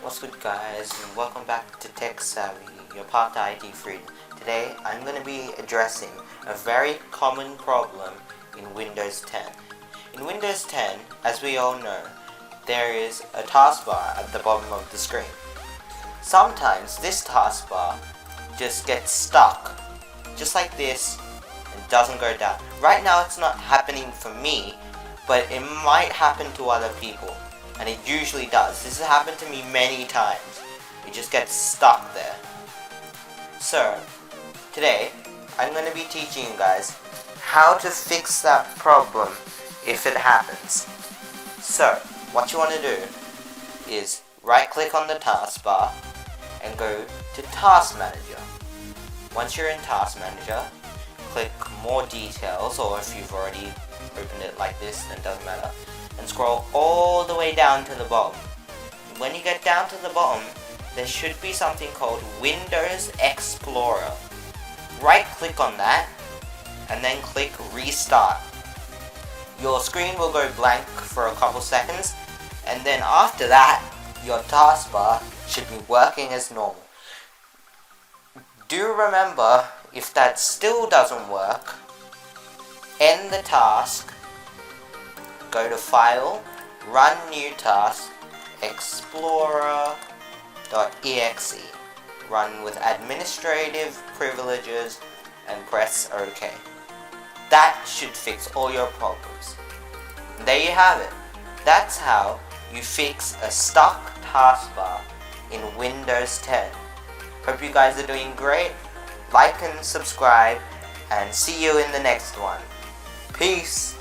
What's good, guys, and welcome back to Tech Savvy, your path to IT freedom. Today I'm going to be addressing a very common problem in Windows 10. In Windows 10, as we all know, there is a taskbar at the bottom of the screen. Sometimes this taskbar just gets stuck, just like this, and doesn't go down. Right now it's not happening for me, but it might happen to other people. And it usually does. This has happened to me many times. It just gets stuck there. So, today, I'm going to be teaching you guys how to fix that problem if it happens. So, what you want to do is right click on the taskbar and go to Task Manager. Once you're in Task Manager, click More Details, or if you've already opened it like this, then it doesn't matter. And scroll all the way down to the bottom. When you get down to the bottom, there should be something called Windows Explorer. Right click on that and then click Restart. Your screen will go blank for a couple seconds, and then after that your taskbar should be working as normal. Do remember, if that still doesn't work, end the task, go to File, Run New Task, Explorer.exe. Run with administrative privileges and press OK. That should fix all your problems. And there you have it. That's how you fix a stuck taskbar in Windows 10. Hope you guys are doing great. Like and subscribe, and see you in the next one. Peace!